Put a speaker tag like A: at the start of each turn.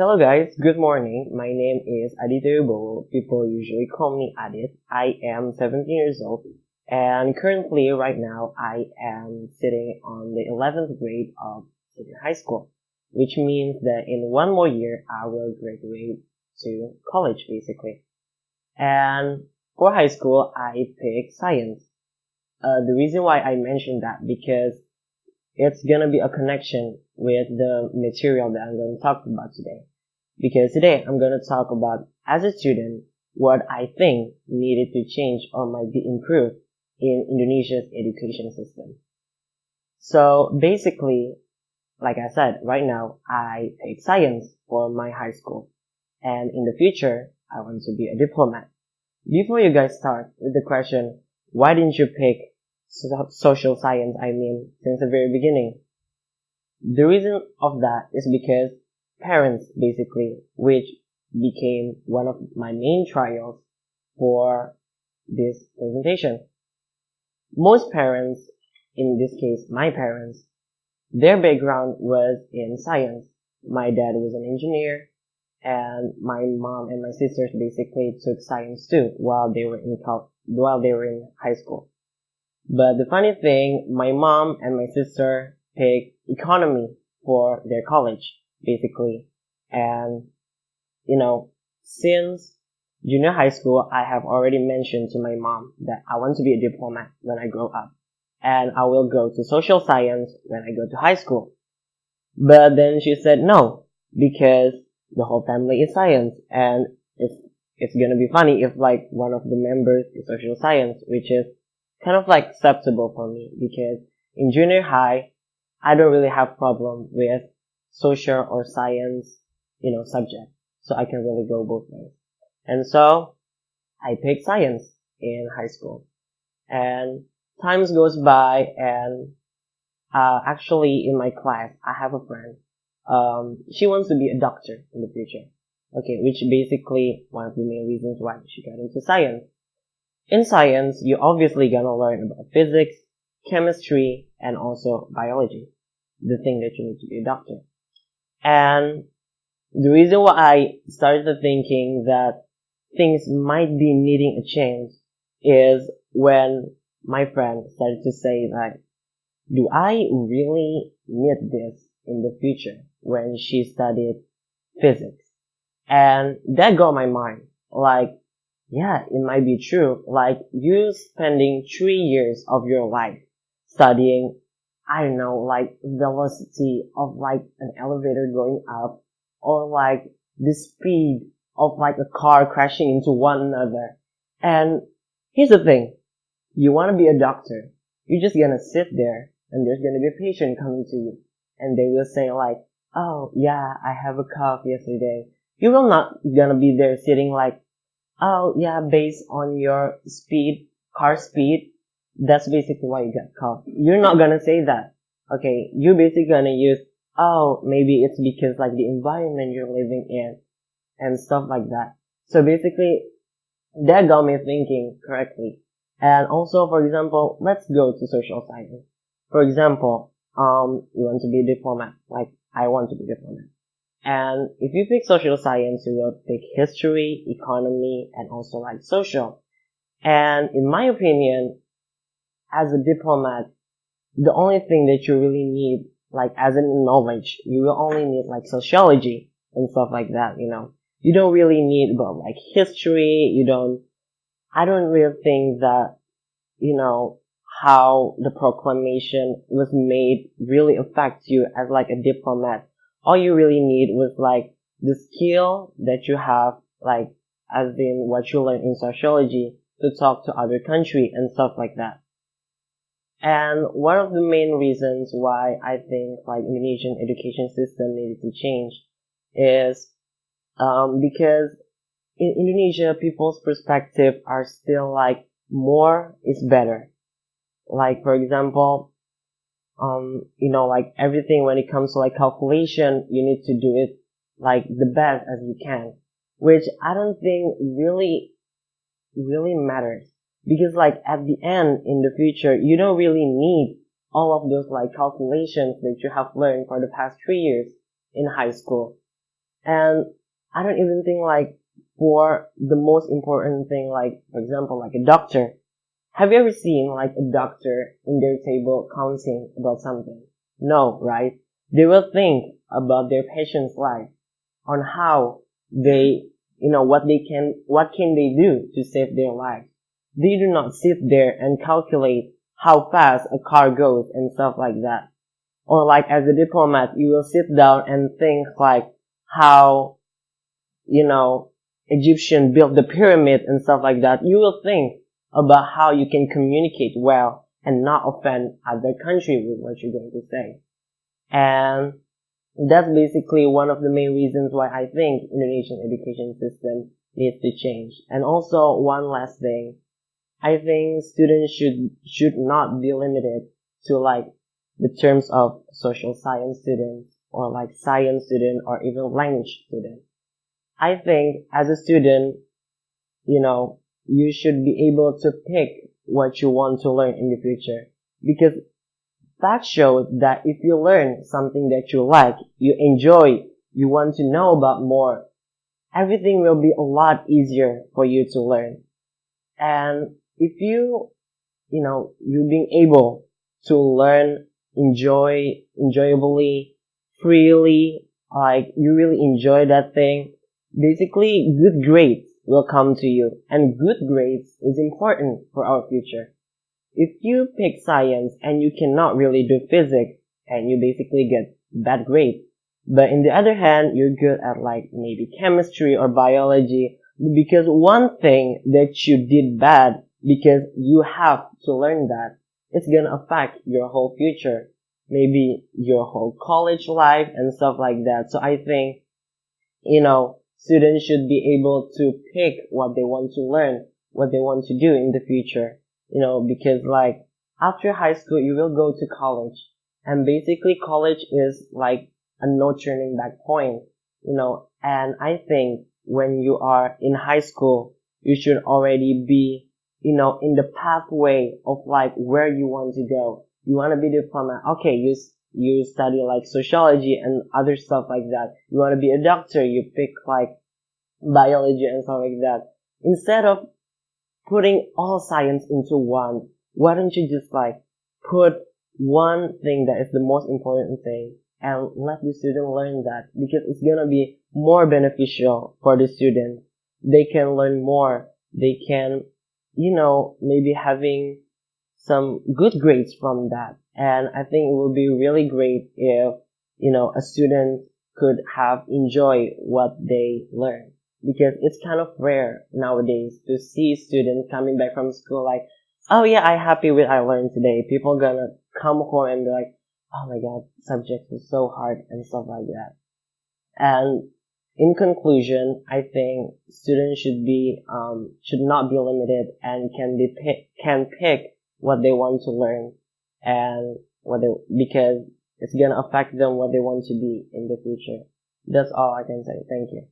A: Hello guys, good morning. My name is Aditya Wibowo. People usually call me Adit. I am 17 years old and currently right now I am sitting on the 11th grade of senior high school, which means that in one more year I will graduate to college basically. And for high school I picked science. The reason why I mentioned that because it's gonna be a connection with the material that I'm going to talk about today. Because today I'm going to talk about, as a student, what I think needed to change or might be improved in Indonesia's education system. So basically, like I said, right now I take science for my high school. And in the future, I want to be a diplomat. Before you guys start with the question, why didn't you pick social science, since the very beginning? The reason of that is because parents, basically, which became one of my main trials for this presentation. Most parents, in this case my parents, their background was in science. My dad was an engineer, and my mom and my sisters basically took science too while they were in high school. But the funny thing, my mom and my sister picked economy for their college, basically. And, since junior high school, I have already mentioned to my mom that I want to be a diplomat when I grow up. And I will go to social science when I go to high school. But then she said no, because the whole family is science, and it's gonna be funny if like one of the members is social science, which is kind of like acceptable for me, because in junior high, I don't really have problem with social or science, subject. So I can really go both ways. And so, I picked science in high school. And times goes by and, actually in my class, I have a friend. She wants to be a doctor in the future. Okay, which basically one of the main reasons why she got into science. In science, you're obviously gonna learn about physics, chemistry, and also biology. The thing that you need to be a doctor. And the reason why I started thinking that things might be needing a change is when my friend started to say like, do I really need this in the future, when she studied physics? And that got my mind. Like, yeah, it might be true. Like, you spending 3 years of your life studying, I don't know, like velocity of like an elevator going up, or like the speed of like a car crashing into one another. And here's the thing. You want to be a doctor. You're just gonna sit there and there's gonna be a patient coming to you. And they will say like, oh yeah, I have a cough yesterday. You will not gonna be there sitting like, oh yeah, based on your car speed, that's basically why you got cough. You're not gonna say that. Okay, you're basically gonna use, oh, maybe it's because like the environment you're living in and stuff like that. So basically, that got me thinking correctly. And also, for example, let's go to social science. For example, you want to be a diplomat, like I want to be a diplomat. And if you pick social science, you will pick history, economy, and also like social. And in my opinion, as a diplomat, the only thing that you really need, like as in knowledge, you will only need like sociology and stuff like that, You don't really need about like history, I don't really think that, how the proclamation was made really affects you as like a diplomat. All you really need was like the skill that you have, like as in what you learn in sociology, to talk to other country and stuff like that. And one of the main reasons why I think like Indonesian education system needed to change is because in Indonesia people's perspective are still like more is better. Like for example, like everything when it comes to like calculation, you need to do it like the best as you can, which I don't think really matters. Because like at the end, in the future, you don't really need all of those like calculations that you have learned for the past 3 years in high school. And I don't even think like for the most important thing, like for example, like a doctor. Have you ever seen like a doctor in their table counting about something? No, right? They will think about their patient's life, on how they, what can they do to save their life. They do not sit there and calculate how fast a car goes and stuff like that. Or like as a diplomat, you will sit down and think like how, you know, Egyptian built the pyramid and stuff like that. You will think about how you can communicate well and not offend other country with what you're going to say. And that's basically one of the main reasons why I think Indonesian education system needs to change. And also one last thing, I think students should not be limited to like the terms of social science students or like science student or even language student. I think as a student, you should be able to pick what you want to learn in the future, because that shows that if you learn something that you like, you enjoy, you want to know about more, everything will be a lot easier for you to learn. And if you being able to learn, enjoyably, freely, like you really enjoy that thing, basically good grades will come to you. And good grades is important for our future. If you pick science and you cannot really do physics, and you basically get bad grades, but in the other hand, you're good at like maybe chemistry or biology, because one thing that you did bad, because you have to learn that, it's gonna affect your whole future, maybe your whole college life and stuff like that. So I think, students should be able to pick what they want to learn, what they want to do in the future, because like after high school, you will go to college, and basically college is like a no turning back point, and I think when you are in high school, you should already be, in the pathway of like where you want to go. You want to be a diplomat. Okay, you study like sociology and other stuff like that. You want to be a doctor, you pick like biology and stuff like that. Instead of putting all science into one, why don't you just like put one thing that is the most important thing and let the student learn that, because it's gonna be more beneficial for the student. They can learn more. They can, maybe having some good grades from that. And I think it would be really great if, a student could have enjoy what they learn. Because it's kind of rare nowadays to see students coming back from school like, oh yeah, I'm happy with what I learned today. People gonna come home and be like, oh my god, subject was so hard and stuff like that. And in conclusion, I think students should not be limited and can pick what they want to learn, and because it's gonna affect them what they want to be in the future. That's all I can say. Thank you.